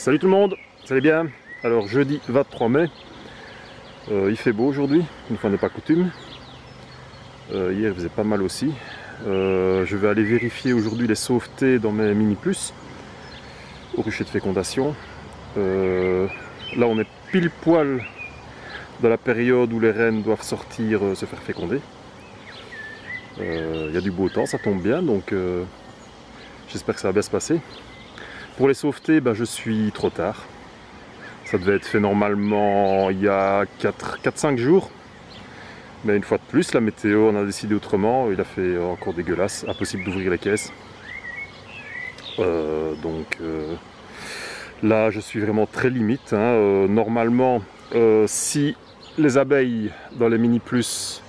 Salut tout le monde, ça allez bien? Alors jeudi 23 mai, il fait beau aujourd'hui, une fois n'est pas coutume. Hier il faisait pas mal aussi. Je vais aller vérifier aujourd'hui les sauvetés dans mes mini plus au rucher de fécondation. Là on est pile poil dans la période où les reines doivent sortir se faire féconder. Il y a du beau temps, ça tombe bien, donc j'espère que ça va bien se passer. Pour les sauvetés, je suis trop tard. Ça devait être fait normalement il y a 4-5 jours. Mais une fois de plus, la météo en a décidé autrement. Il a fait encore dégueulasse, impossible d'ouvrir les caisses. Là, je suis vraiment très limite. Normalement, si les abeilles dans les mini plus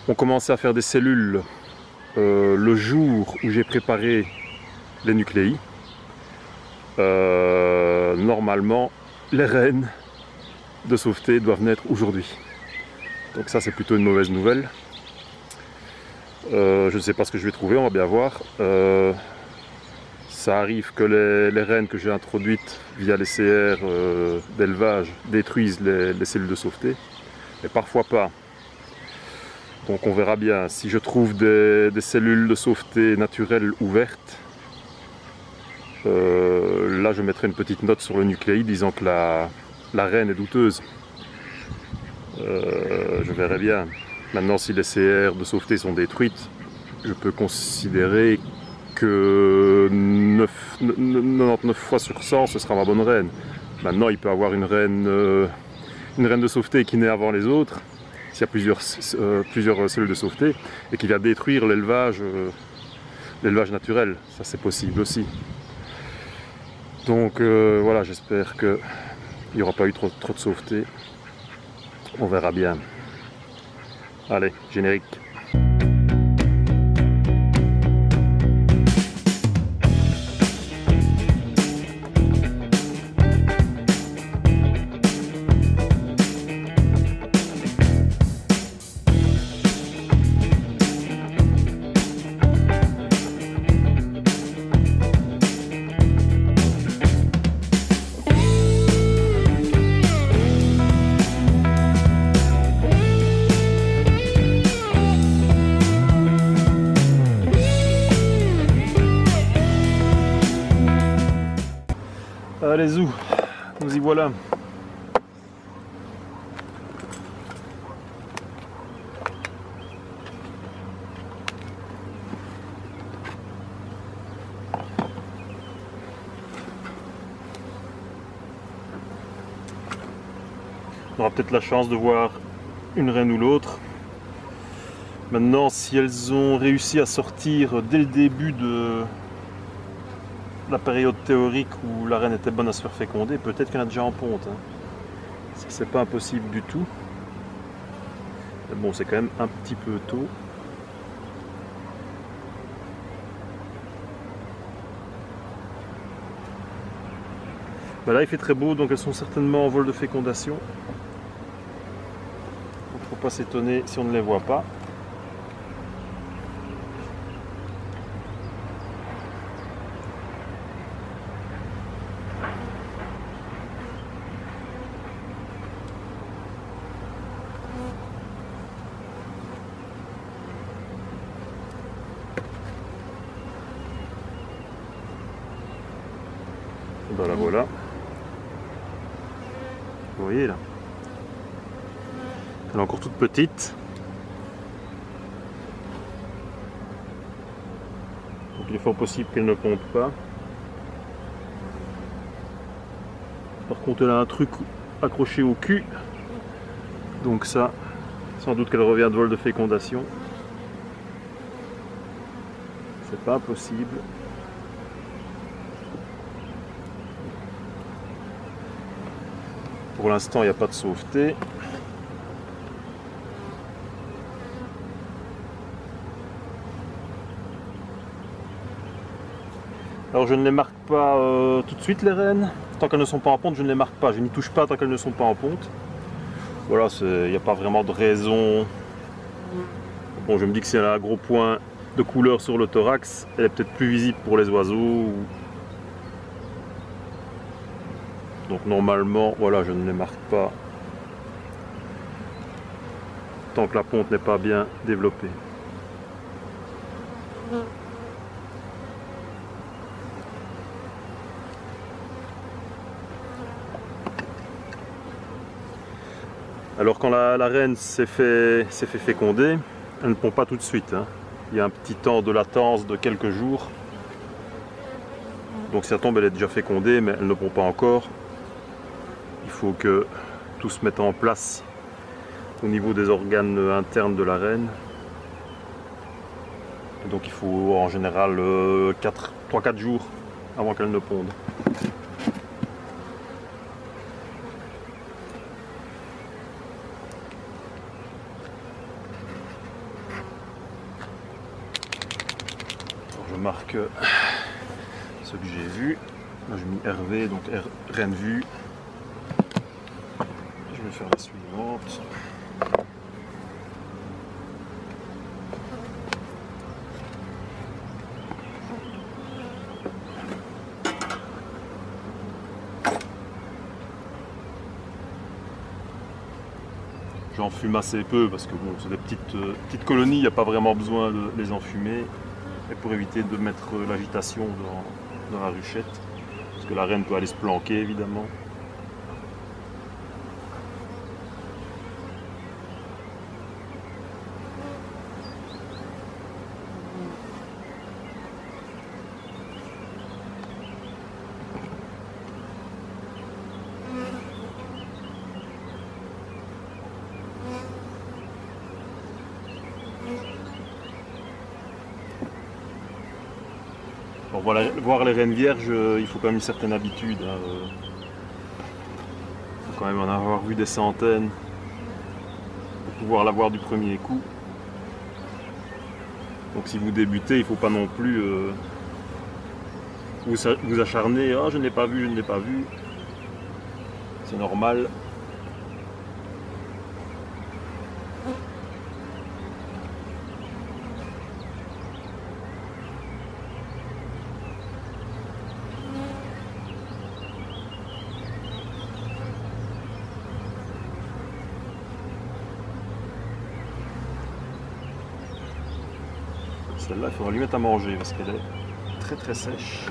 ont commencé à faire des cellules le jour où j'ai préparé les nucléi, normalement les reines de sauveté doivent naître aujourd'hui. Donc ça c'est plutôt une mauvaise nouvelle. Je ne sais pas ce que je vais trouver, on va bien voir. Ça arrive que les reines que j'ai introduites via les CR d'élevage détruisent les cellules de sauveté, mais parfois pas. Donc on verra bien. Si je trouve des cellules de sauveté naturelles ouvertes, là je mettrai une petite note sur le nucléi disant que la reine est douteuse. Je verrai bien. Maintenant, si les CR de sauveté sont détruites, je peux considérer que 99 fois sur 100 ce sera ma bonne reine. Maintenant il peut y avoir une reine de sauveté qui naît avant les autres, s'il y a plusieurs cellules de sauveté, et qui vient détruire l'élevage naturel. Ça c'est possible aussi. Donc voilà, j'espère qu'il n'y aura pas eu trop de sauveté. On verra bien. Allez, générique. Allez zou, nous y voilà. On aura peut-être la chance de voir une reine ou l'autre. Maintenant, si elles ont réussi à sortir dès le début de la période théorique où la reine était bonne à se faire féconder, peut-être qu'il y en a déjà en ponte. C'est pas impossible du tout. Mais bon, c'est quand même un petit peu tôt. Là, il fait très beau, donc elles sont certainement en vol de fécondation. Donc, faut pas s'étonner si on ne les voit pas. La voilà. Vous voyez là. Elle est encore toute petite. Donc il est fort possible qu'elle ne ponde pas. Par contre elle a un truc accroché au cul. Donc ça, sans doute qu'elle revient de vol de fécondation. C'est pas possible. Pour l'instant, il n'y a pas de sauveté. Alors je ne les marque pas tout de suite les reines. Tant qu'elles ne sont pas en ponte, je ne les marque pas. Je n'y touche pas tant qu'elles ne sont pas en ponte. Voilà, il n'y a pas vraiment de raison. Bon, je me dis que si elle a un gros point de couleur sur le thorax, elle est peut-être plus visible pour les oiseaux. Donc normalement, voilà, je ne les marque pas tant que la ponte n'est pas bien développée. Alors quand la reine s'est fait féconder, elle ne pond pas tout de suite, hein. Il y a un petit temps de latence de quelques jours. Donc si ça tombe, elle est déjà fécondée, mais elle ne pond pas encore. Il faut que tout se mette en place au niveau des organes internes de la reine. Et donc il faut en général 3-4 jours avant qu'elle ne ponde. Alors je marque ce que j'ai vu. Là j'ai mis RV, donc reine vue. Je vais faire la suivante. J'en fume assez peu parce que bon, c'est des petites colonies, il n'y a pas vraiment besoin de les enfumer. Et pour éviter de mettre l'agitation dans la ruchette, parce que la reine peut aller se planquer évidemment. Pour voir les reines vierges, il faut quand même une certaine habitude. Hein. Il faut quand même en avoir vu des centaines pour pouvoir la voir du premier coup. Donc si vous débutez, il ne faut pas non plus vous acharner. Ah, je ne l'ai pas vu, je ne l'ai pas vu. C'est normal. Celle-là, il faudra lui mettre à manger parce qu'elle est très très sèche.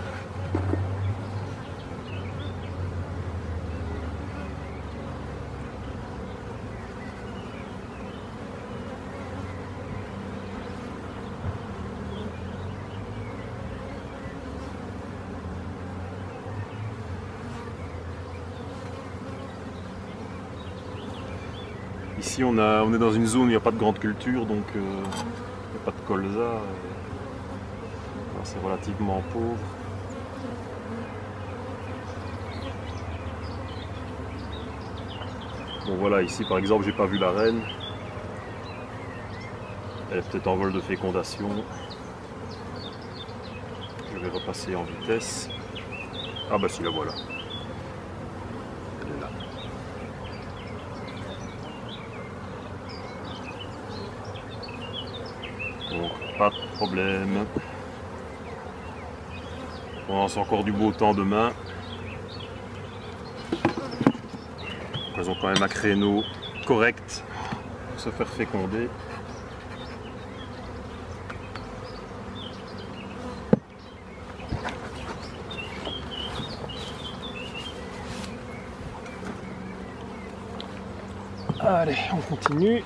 Ici, on est dans une zone où il n'y a pas de grande culture, donc il n'y a pas de colza. C'est relativement pauvre. Bon voilà, ici par exemple, j'ai pas vu la reine. Elle est peut-être en vol de fécondation. Je vais repasser en vitesse. Ah bah si, la voilà. Elle est là. Donc pas de problème. On lance encore du beau temps demain. Elles ont quand même un créneau correct pour se faire féconder. Allez, on continue.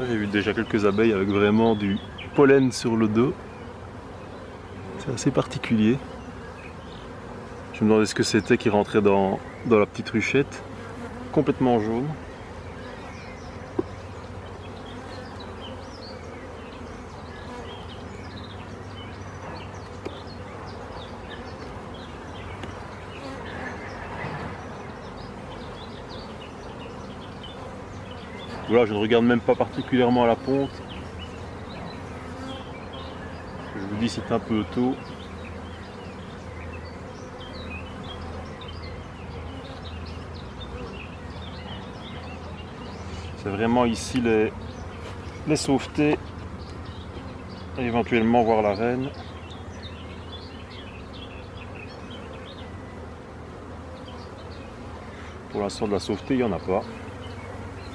J'ai vu déjà quelques abeilles avec vraiment du pollen sur le dos. C'est assez particulier. Je me demandais ce que c'était qui rentrait dans la petite ruchette. Complètement jaune. Voilà, je ne regarde même pas particulièrement à la ponte. Je vous dis c'est un peu tôt. C'est vraiment ici les sauvetés et éventuellement voir la reine. Pour l'instant de la sauveté il n'y en a pas.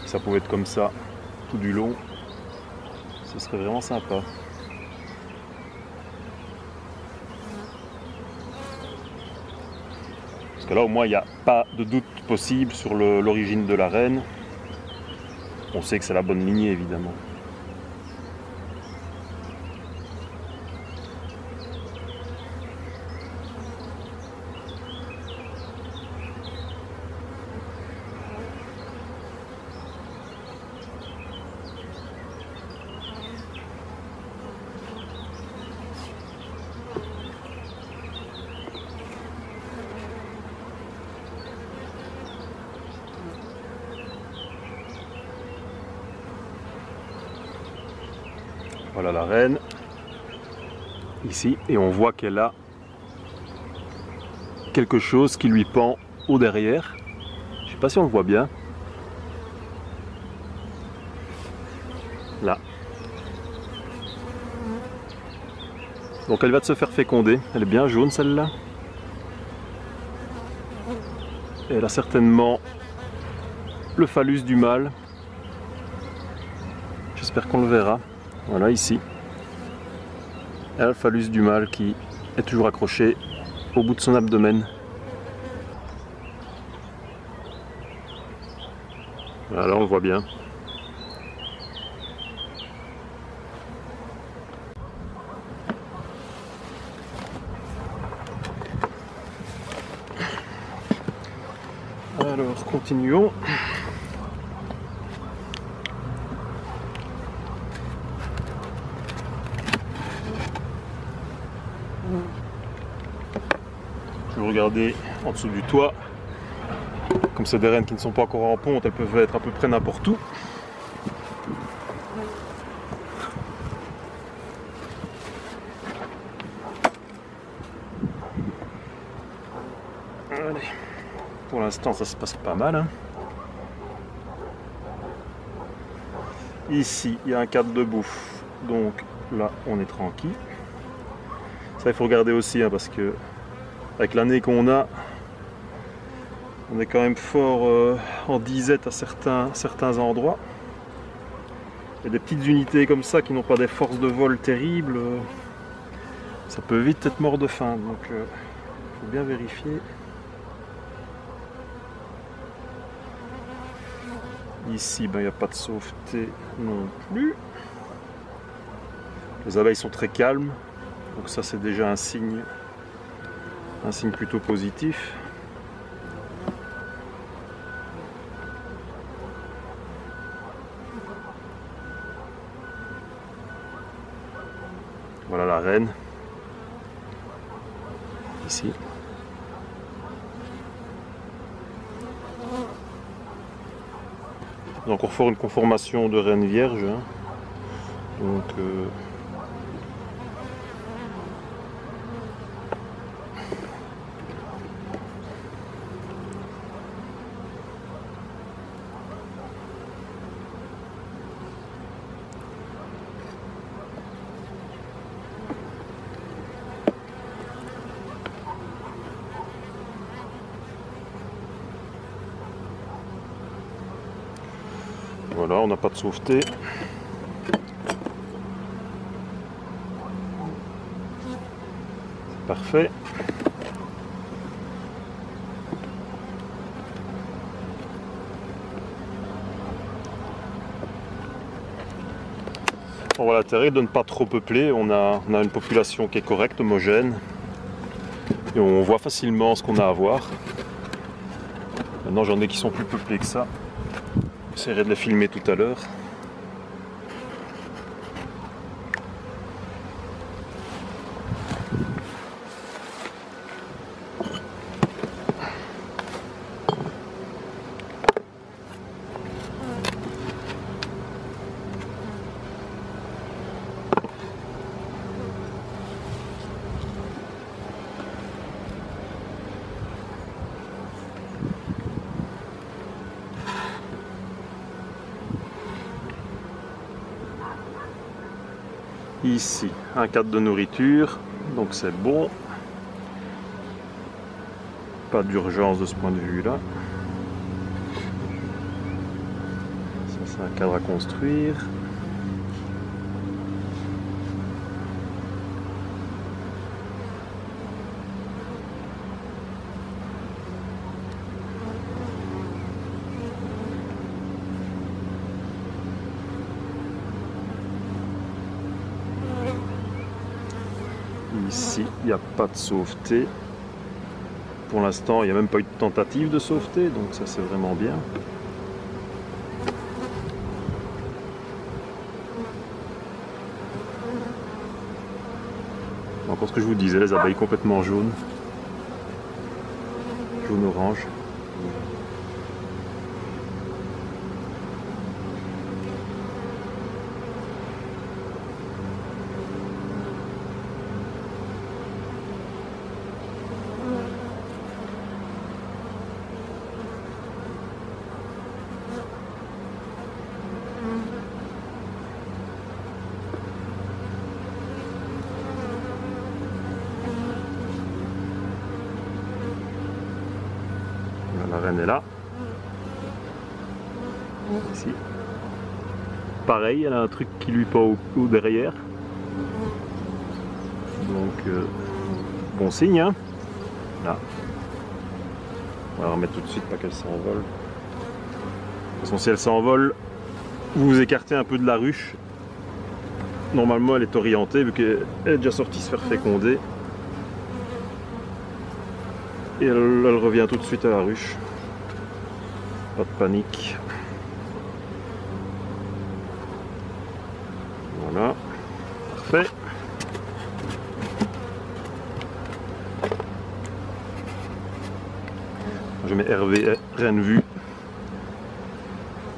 Si ça pouvait être comme ça tout du long, ce serait vraiment sympa. Parce que là au moins il n'y a pas de doute possible sur l'origine de la reine. On sait que c'est la bonne lignée évidemment. Voilà la reine, ici, et on voit qu'elle a quelque chose qui lui pend au derrière. Je ne sais pas si on le voit bien. Là. Donc elle va se faire féconder. Elle est bien jaune celle-là. Et elle a certainement le phallus du mâle. J'espère qu'on le verra. Voilà ici. Elle a le phallus du mâle qui est toujours accroché au bout de son abdomen. Voilà, là on le voit bien. Alors continuons. Je vais regarder en dessous du toit. Comme c'est des rennes qui ne sont pas encore en ponte, elles peuvent être à peu près n'importe où. Allez. Pour l'instant ça se passe pas mal. Ici il y a un cadre de bouffe, donc là on est tranquille. Ça il faut regarder aussi parce que avec l'année qu'on a, on est quand même fort en disette à certains endroits. Il y a des petites unités comme ça qui n'ont pas des forces de vol terribles. Ça peut vite être mort de faim, donc il faut bien vérifier. Ici, il n'y a pas de sauveté non plus. Les abeilles sont très calmes, donc ça c'est déjà un signe plutôt positif. Voilà la reine, ici. On a encore fort une conformation de reine vierge. Donc voilà, on n'a pas de sauveté. Parfait. On va l'intérêt de ne pas trop peupler. On a une population qui est correcte, homogène. Et on voit facilement ce qu'on a à voir. Maintenant j'en ai qui sont plus peuplés que ça. J'essaierai de les filmer tout à l'heure. Ici, un cadre de nourriture, donc c'est bon. Pas d'urgence de ce point de vue-là. Ça, c'est un cadre à construire. Ici, il n'y a pas de sauveté. Pour l'instant, il n'y a même pas eu de tentative de sauveté, donc ça c'est vraiment bien. Encore ce que je vous disais, les abeilles complètement jaunes. Jaune-orange. La reine est là. Ici. Pareil, elle a un truc qui lui pend au derrière. Donc, bon signe. Hein. Là. On va la remettre tout de suite, pas qu'elle s'envole. De toute façon, si elle s'envole, vous vous écartez un peu de la ruche. Normalement, elle est orientée vu qu'elle est déjà sortie se faire féconder. Et elle revient tout de suite à la ruche. Pas de panique. Voilà. Parfait. Je mets RV, rien de vue.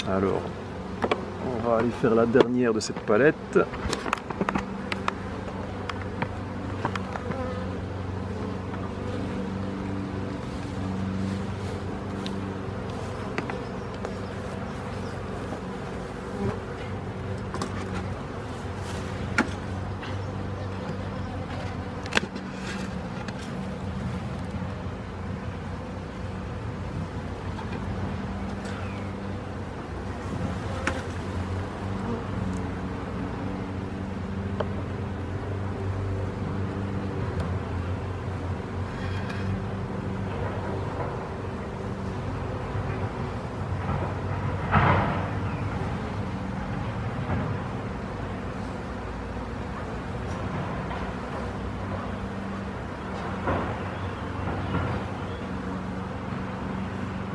Alors, on va aller faire la dernière de cette palette.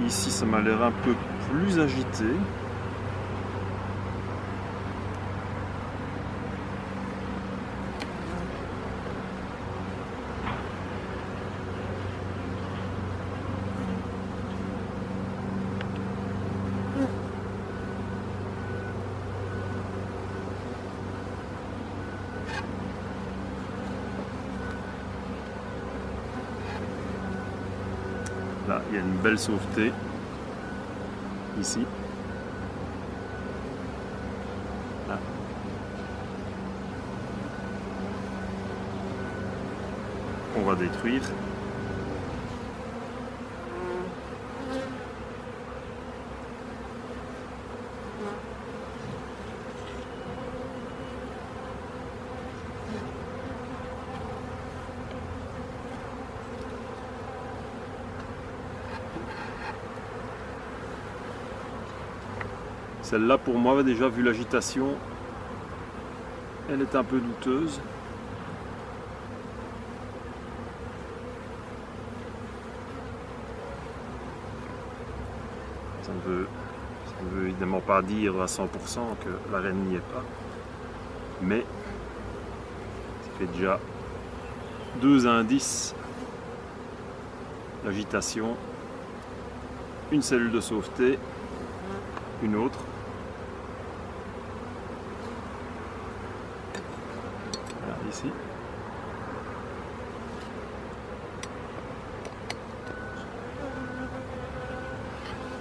Ici, ça m'a l'air un peu plus agité. Là, il y a une belle sauveté. Ici. Là. On va détruire. Celle-là, pour moi, déjà vu l'agitation, elle est un peu douteuse. Ça ne veut évidemment pas dire à 100% que la reine n'y est pas. Mais ça fait déjà 2 indices. L'agitation, une cellule de sauveté, une autre. Voilà, ici.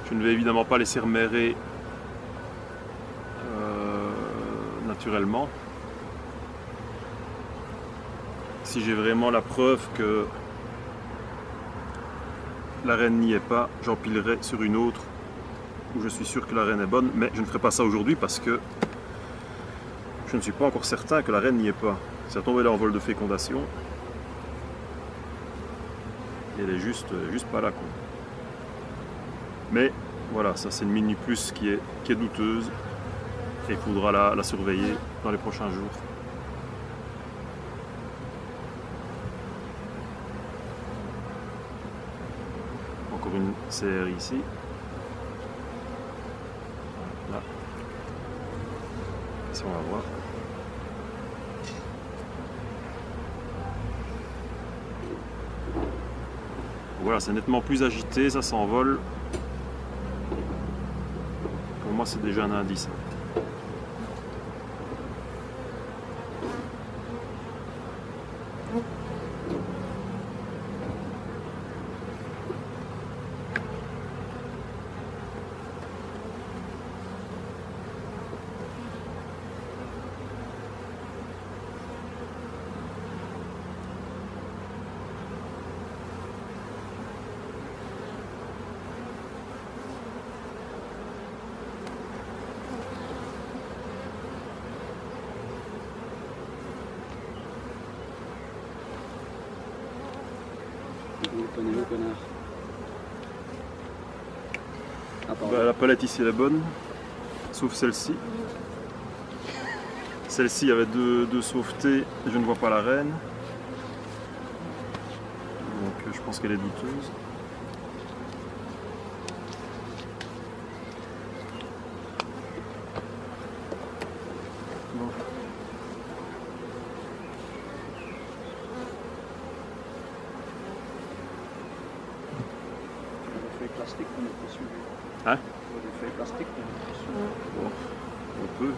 Je ne vais évidemment pas laisser remérer naturellement. si j'ai vraiment la preuve que la reine n'y est pas, j'empilerai sur une autre où je suis sûr que la reine est bonne, mais je ne ferai pas ça aujourd'hui parce que je ne suis pas encore certain que la reine n'y est pas. Ça tombé là en vol de fécondation et elle est juste pas là, quoi. Mais voilà, ça c'est une mini plus qui est douteuse et il faudra la surveiller dans les prochains jours. Encore une CR ici. Là. Ici on va voir. Voilà, c'est nettement plus agité, ça s'envole. Pour moi c'est déjà un indice. Bah, la palette ici elle est bonne, sauf celle-ci. Celle-ci il y avait deux sauvetés et je ne vois pas la reine. Donc je pense qu'elle est douteuse. Bon. Plastique qu'on est dessus. Hein? Le feuille plastique qu'on est dessus. Bon, on peut.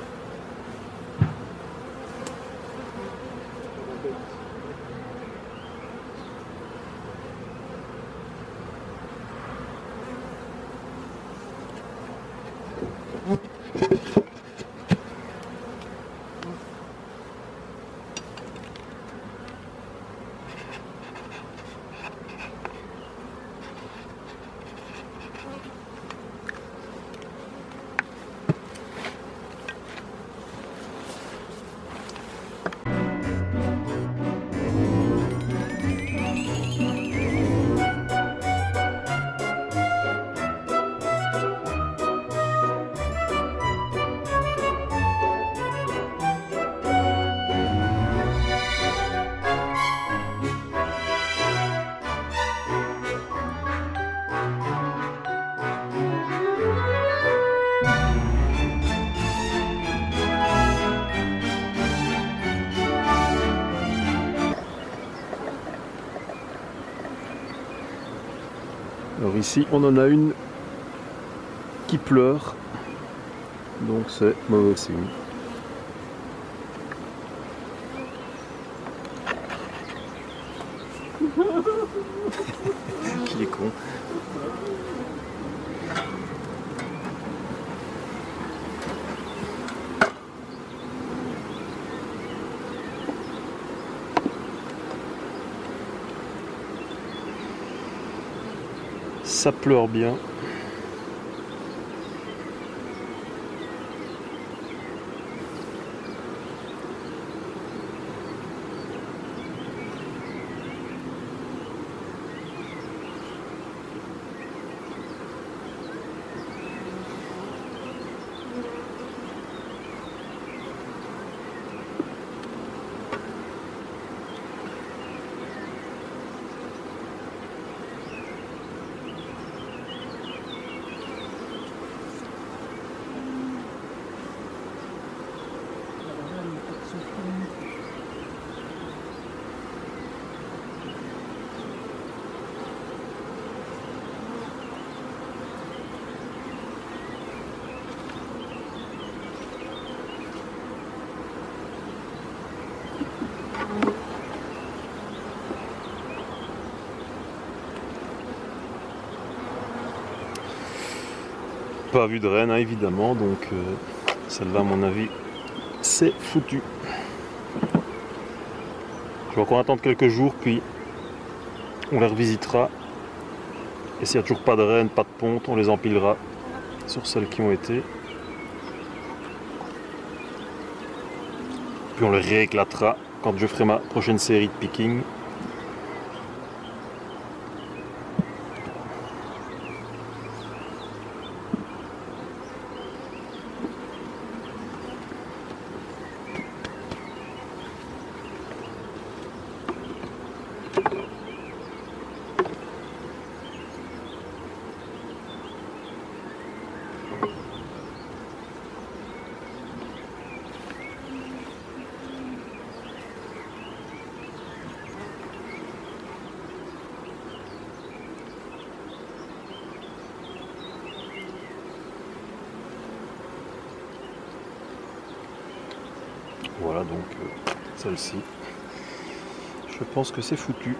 Alors ici on en a une qui pleure, donc c'est mauvais signe. Qui est con. Ça pleure bien. Pas vu de reine, hein, évidemment, donc celle-là à mon avis c'est foutu. Je vais encore attendre quelques jours, puis on les revisitera. Et s'il n'y a toujours pas de rennes, pas de ponte, on les empilera sur celles qui ont été. Puis on les rééclatera quand je ferai ma prochaine série de picking. Voilà donc celle-ci. Je pense que c'est foutu.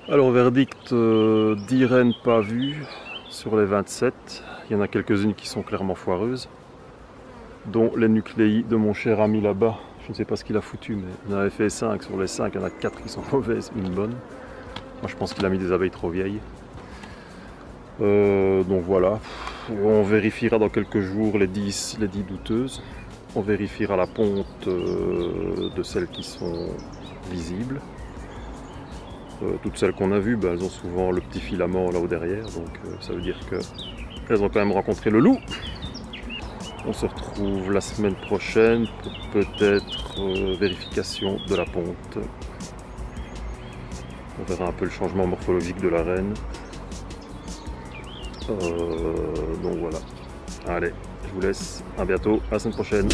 Alors verdict, 10 rennes pas vues sur les 27. Il y en a quelques-unes qui sont clairement foireuses, dont les nucléi de mon cher ami là-bas. Je ne sais pas ce qu'il a foutu, mais il en avait fait 5 sur les 5, il y en a 4 qui sont mauvaises, une bonne. Moi je pense qu'il a mis des abeilles trop vieilles. Donc voilà, on vérifiera dans quelques jours les 10 douteuses. On vérifiera la ponte de celles qui sont visibles. Toutes celles qu'on a vues, elles ont souvent le petit filament là-haut derrière, donc ça veut dire qu'elles ont quand même rencontré le loup. On se retrouve la semaine prochaine pour peut-être vérification de la ponte. On verra un peu le changement morphologique de la reine. Donc voilà. Allez, je vous laisse. À bientôt. À la semaine prochaine.